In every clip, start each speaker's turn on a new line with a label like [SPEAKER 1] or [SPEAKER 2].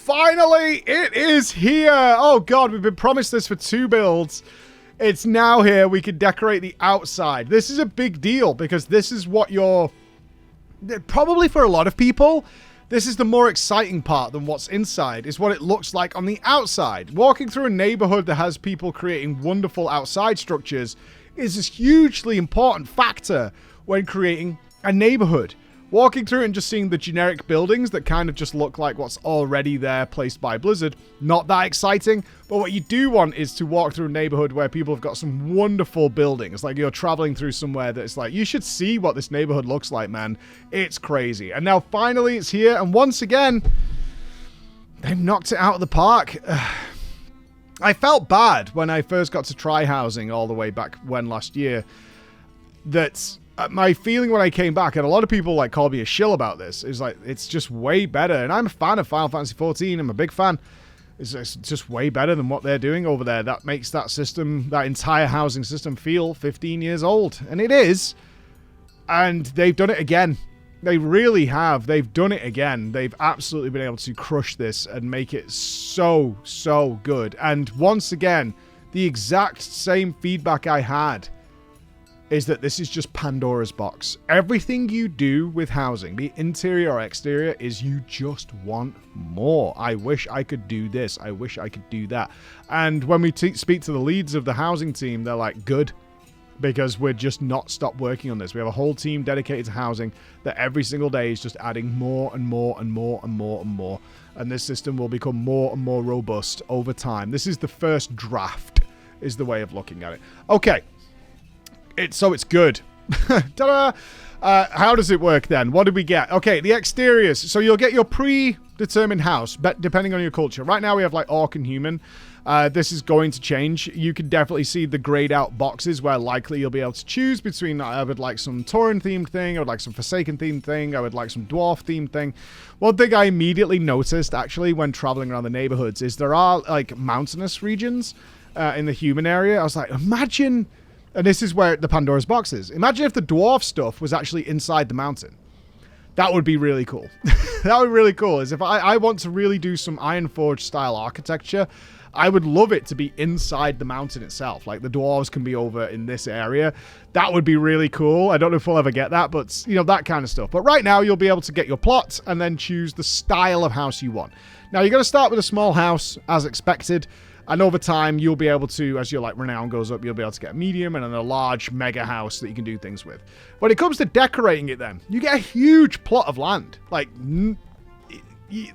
[SPEAKER 1] Finally, it is here. Oh god, we've been promised this for 2 builds. It's now here. We can decorate the outside. This is a big deal because this is what you're... Probably for a lot of people, this is the more exciting part than what's inside, is what it looks like on the outside. Walking through a neighborhood that has people creating wonderful outside structures is a hugely important factor when creating a neighborhood. Walking through and just seeing the generic buildings that kind of just look like what's already there placed by Blizzard, not that exciting. But what you do want is to walk through a neighborhood where people have got some wonderful buildings. Like you're traveling through somewhere that's like, you should see what this neighborhood looks like, man. It's crazy. And now finally it's here. And once again, they've knocked it out of the park. I felt bad when I first got to try housing all the way back when last year. That... my feeling when I came back, and a lot of people like called me a shill about this, is like, it's just way better. And I'm a fan of Final Fantasy XIV. I'm a big fan. It's just way better than what they're doing over there. That makes that system, that entire housing system, feel 15 years old. And it is. And they've done it again. They really have. They've done it again. They've absolutely been able to crush this and make it so, so good. And once again, the exact same feedback I had is that this is just Pandora's box. Everything you do with housing, be it interior or exterior, is you just want more. I wish I could do this. I wish I could do that. And when we speak to the leads of the housing team, they're like, good, because we're just not stopped working on this. We have a whole team dedicated to housing that every single day is just adding more and more and more and more and more. And this system will become more and more robust over time. This is the first draft, is the way of looking at it. Okay. So it's good. Ta-da! How does it work then? What did we get? Okay, the exteriors. So you'll get your predetermined house, depending on your culture. Right now we have like orc and human. This is going to change. You can definitely see the grayed out boxes where likely you'll be able to choose between, I would like some Tauren themed thing, I would like some Forsaken themed thing, I would like some Dwarf themed thing. One thing I immediately noticed actually when traveling around the neighborhoods is there are like mountainous regions in the human area. I was like, imagine... And this is where the Pandora's box is. Imagine if the dwarf stuff was actually inside the mountain. That would be really cool. That would be really cool. Is if I want to really do some Ironforge style architecture, I would love it to be inside the mountain itself. Like the dwarves can be over in this area. That would be really cool. I don't know if we'll ever get that, but you know, that kind of stuff. But right now you'll be able to get your plot and then choose the style of house you want. Now you're going to start with a small house as expected. And over time, you'll be able to, as your like renown goes up, you'll be able to get a medium and then a large mega house that you can do things with. When it comes to decorating it then, you get a huge plot of land. Like,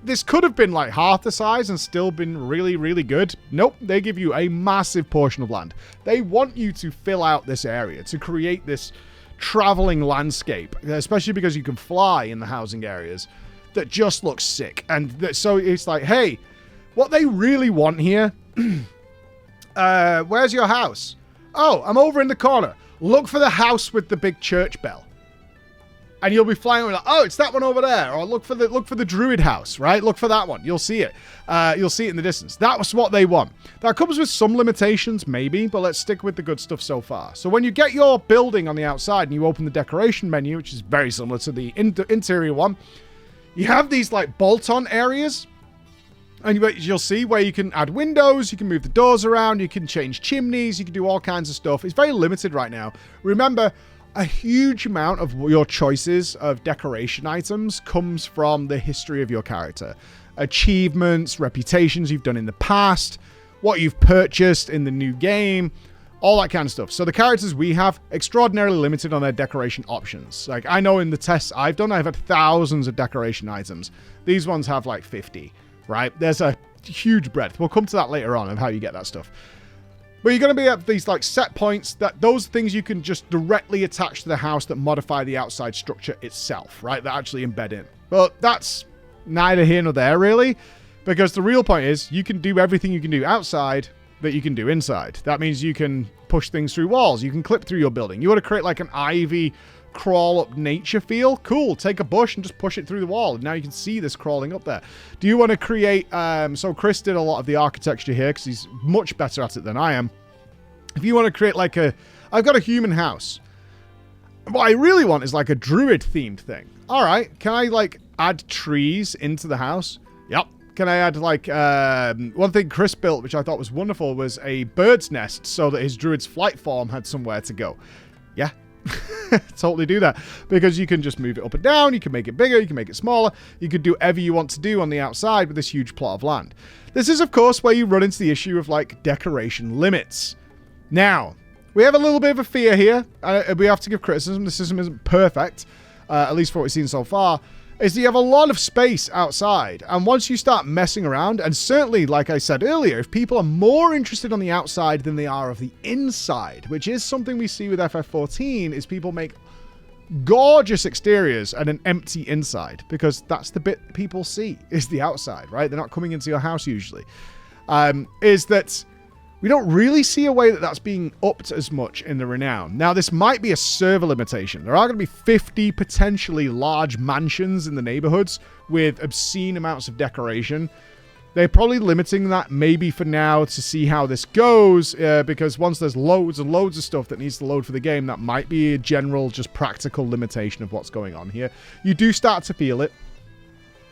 [SPEAKER 1] this could have been like half the size and still been really, really good. Nope, they give you a massive portion of land. They want you to fill out this area, to create this traveling landscape, especially because you can fly in the housing areas, that just looks sick. And so it's like, hey, what they really want here... where's your house? Oh, I'm over in the corner. Look for the house with the big church bell. And you'll be flying like, oh, it's that one over there. Or look for the druid house, right? Look for that one. You'll see it. You'll see it in the distance. That's what they want. That comes with some limitations, maybe, but let's stick with the good stuff so far. So when you get your building on the outside and you open the decoration menu, which is very similar to the interior one, you have these like bolt-on areas. And you'll see where you can add windows, you can move the doors around, you can change chimneys, you can do all kinds of stuff. It's very limited right now. Remember, a huge amount of your choices of decoration items comes from the history of your character. Achievements, reputations you've done in the past, what you've purchased in the new game, all that kind of stuff. So the characters we have, extraordinarily limited on their decoration options. Like, I know in the tests I've done, I've had thousands of decoration items. These ones have like 50. Right? There's a huge breadth. We'll come to that later on of how you get that stuff. But you're going to be at these like set points that those things you can just directly attach to the house that modify the outside structure itself, right? That actually embed in. But that's neither here nor there really, because the real point is you can do everything you can do outside that you can do inside. That means you can push things through walls. You can clip through your building. You want to create like an ivy crawl up nature feel? Cool. Take a bush and just push it through the wall. And now you can see this crawling up there. Do you want to create... so Chris did a lot of the architecture here because he's much better at it than I am. If you want to create like a... I've got a human house. What I really want is like a druid themed thing. All right. Can I like add trees into the house? Yep. Can I add, like, one thing Chris built, which I thought was wonderful, was a bird's nest so that his druid's flight form had somewhere to go. Yeah, totally do that. Because you can just move it up and down, you can make it bigger, you can make it smaller, you could do whatever you want to do on the outside with this huge plot of land. This is, of course, where you run into the issue of, like, decoration limits. Now, we have a little bit of a fear here. We have to give criticism. The system isn't perfect, at least for what we've seen so far. Is that you have a lot of space outside, and once you start messing around, and certainly, like I said earlier, if people are more interested on the outside than they are of the inside, which is something we see with FF14, is people make gorgeous exteriors and an empty inside, because that's the bit people see, is the outside, right? They're not coming into your house usually. Is that we don't really see a way that that's being upped as much in the Renown. Now, this might be a server limitation. There are going to be 50 potentially large mansions in the neighborhoods with obscene amounts of decoration. They're probably limiting that maybe for now to see how this goes, because once there's loads and loads of stuff that needs to load for the game, that might be a general, just practical limitation of what's going on here. You do start to feel it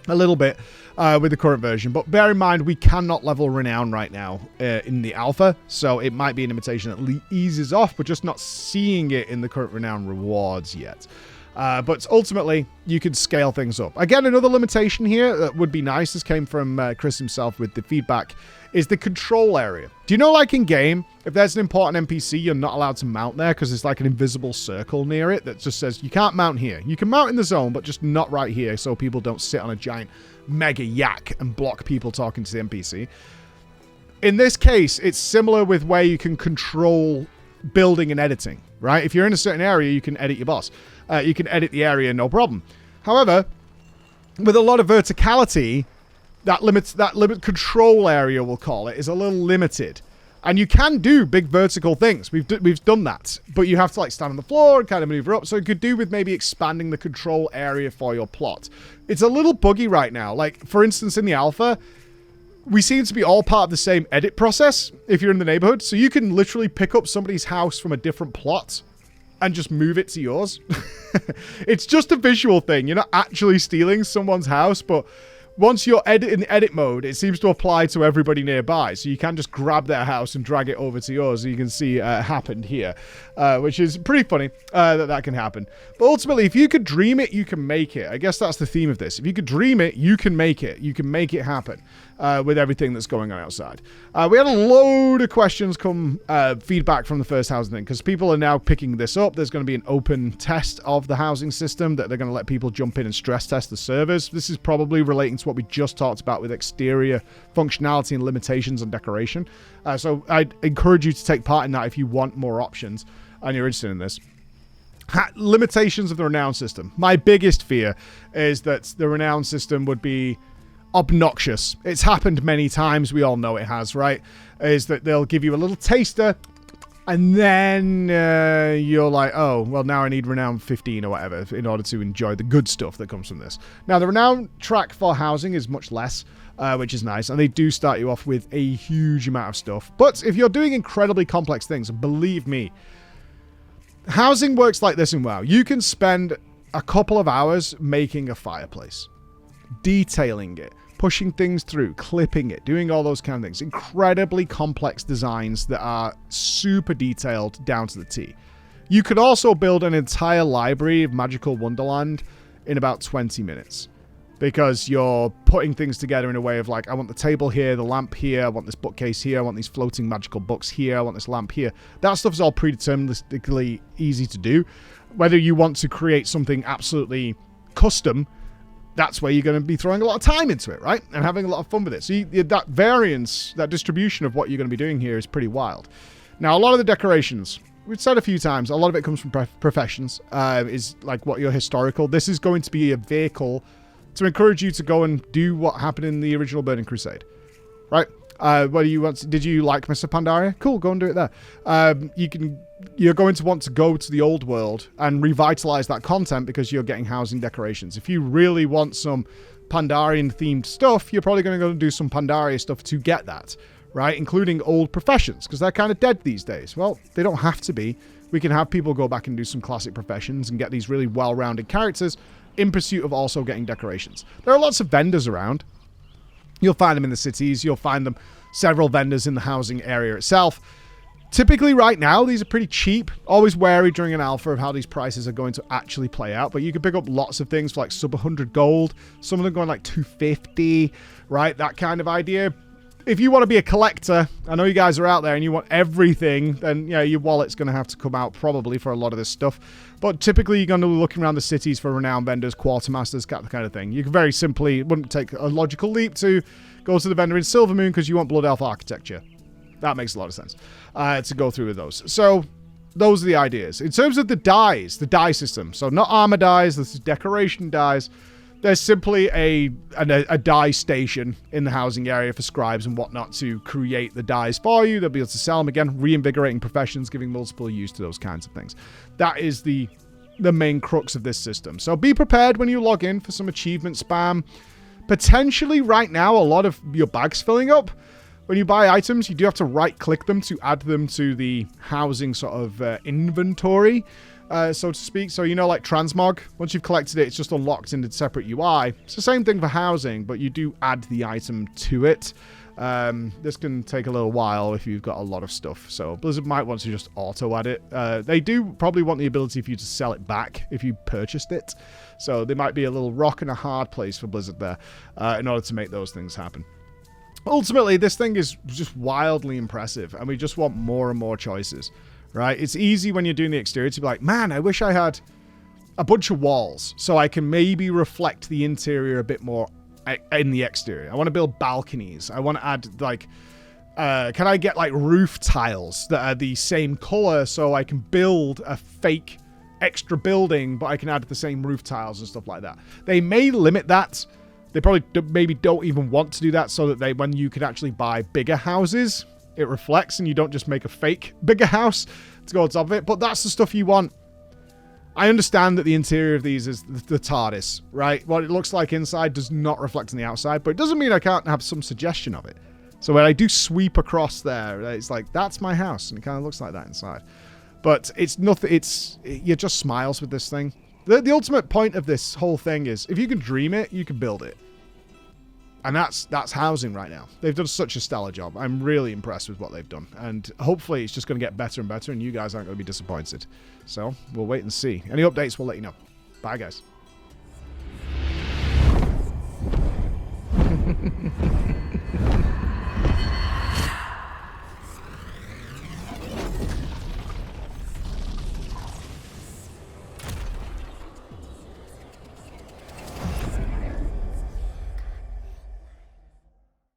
[SPEAKER 1] a little bit with the current version, but bear in mind we cannot level Renown right now in the alpha, so it might be an imitation that eases off. We're just not seeing it in the current Renown rewards yet. But ultimately, you can scale things up. Again, another limitation here that would be nice, this came from Chris himself with the feedback, is the control area. Do you know, like in game, if there's an important NPC, you're not allowed to mount there because there's like an invisible circle near it that just says you can't mount here. You can mount in the zone, but just not right here, so people don't sit on a giant mega yak and block people talking to the NPC. In this case, it's similar with where you can control building and editing, right? If you're in a certain area, you can edit your boss. You can edit the area, no problem. However, with a lot of verticality, that limit control area, we'll call it, is a little limited. And you can do big vertical things. We've done that. But you have to like stand on the floor and kind of maneuver up. So it could do with maybe expanding the control area for your plot. It's a little buggy right now. Like, for instance, in the alpha, we seem to be all part of the same edit process if you're in the neighborhood. So you can literally pick up somebody's house from a different plot and just move it to yours. It's just a visual thing. You're not actually stealing someone's house, but once you're in edit mode, it seems to apply to everybody nearby. So you can just grab their house and drag it over to yours. So you can see it happened here, which is pretty funny that can happen. But ultimately, if you could dream it, you can make it. I guess that's the theme of this. If you could dream it, you can make it. You can make it happen with everything that's going on outside. We had a load of questions come feedback from the first housing thing because people are now picking this up. There's going to be an open test of the housing system that they're going to let people jump in and stress test the servers. This is probably relating to what we just talked about with exterior functionality and limitations on decoration. So I'd encourage you to take part in that if you want more options and you're interested in this. Limitations of the Renown system. My biggest fear is that the Renown system would be obnoxious. It's happened many times. We all know it has, right? Is that they'll give you a little taster and then you're like, oh, well, now I need Renown 15 or whatever in order to enjoy the good stuff that comes from this. Now, the Renown track for housing is much less, which is nice. And they do start you off with a huge amount of stuff. But if you're doing incredibly complex things, believe me, housing works like this in WoW. You can spend a couple of hours making a fireplace, detailing it, pushing things through, clipping it, doing all those kind of things. Incredibly complex designs that are super detailed down to the T. You could also build an entire library of Magical Wonderland in about 20 minutes. Because you're putting things together in a way of like, I want the table here, the lamp here, I want this bookcase here, I want these floating magical books here, I want this lamp here. That stuff is all predeterministically easy to do. Whether you want to create something absolutely custom, that's where you're going to be throwing a lot of time into it, right? And having a lot of fun with it. So that variance, that distribution of what you're going to be doing here is pretty wild. Now, a lot of the decorations, we've said a few times, a lot of it comes from professions, is like what your historical. This is going to be a vehicle to encourage you to go and do what happened in the original Burning Crusade, right? What do you want? Did you like Mr. Pandaria? Cool, go and do it there. You're going to want to go to the old world and revitalize that content because you're getting housing decorations. If you really want some Pandarian themed stuff, you're probably going to go and do some Pandaria stuff to get that, right? Including old professions because they're kind of dead these days. Well, they don't have to be. We can have people go back and do some classic professions and get these really well-rounded characters in pursuit of also getting decorations. There are lots of vendors around. You'll find them in the cities. You'll find them several vendors in the housing area itself. Typically right now, these are pretty cheap. Always wary during an alpha of how these prices are going to actually play out. But you can pick up lots of things for like sub 100 gold. Some of them going like 250, right? That kind of idea. If you want to be a collector, I know you guys are out there and you want everything, then yeah, your wallet's going to have to come out probably for a lot of this stuff. But typically you're going to be looking around the cities for renowned vendors, quartermasters, that kind of thing. You can very simply, it wouldn't take a logical leap to go to the vendor in Silvermoon because you want Blood Elf architecture. That makes a lot of sense to go through with those. So those are the ideas. In terms of the dyes, the dye system. So not armor dyes, this is decoration dyes. There's simply a dye station in the housing area for scribes and whatnot to create the dyes for you. They'll be able to sell them again, reinvigorating professions, giving multiple use to those kinds of things. That is the main crux of this system. So be prepared when you log in for some achievement spam. Potentially right now, a lot of your bags filling up. When you buy items, you do have to right-click them to add them to the housing sort of inventory, so to speak. So, you know, like transmog, once you've collected it, it's just unlocked in a separate UI. It's the same thing for housing, but you do add the item to it. This can take a little while if you've got a lot of stuff. So Blizzard might want to just auto-add it. They do probably want the ability for you to sell it back if you purchased it. So there might be a little rock and a hard place for Blizzard there in order to make those things happen. Ultimately, this thing is just wildly impressive, and we just want more and more choices, right? It's easy when you're doing the exterior to be like, man, I wish I had a bunch of walls so I can maybe reflect the interior a bit more in the exterior. I want to build balconies. I want to add, like, can I get, like, roof tiles that are the same color so I can build a fake extra building, but I can add the same roof tiles and stuff like that. They may limit that. They probably maybe don't even want to do that so that when you can actually buy bigger houses, it reflects and you don't just make a fake bigger house to go on top of it. But that's the stuff you want. I understand that the interior of these is the TARDIS, right? What it looks like inside does not reflect on the outside, but it doesn't mean I can't have some suggestion of it. So when I do sweep across there, it's like, that's my house, and it kind of looks like that inside. But it's nothing, you're just smiles with this thing. The ultimate point of this whole thing is, if you can dream it, you can build it. And that's housing right now. They've done such a stellar job. I'm really impressed with what they've done. And hopefully it's just going to get better and better, and you guys aren't going to be disappointed. So we'll wait and see. Any updates, we'll let you know. Bye, guys.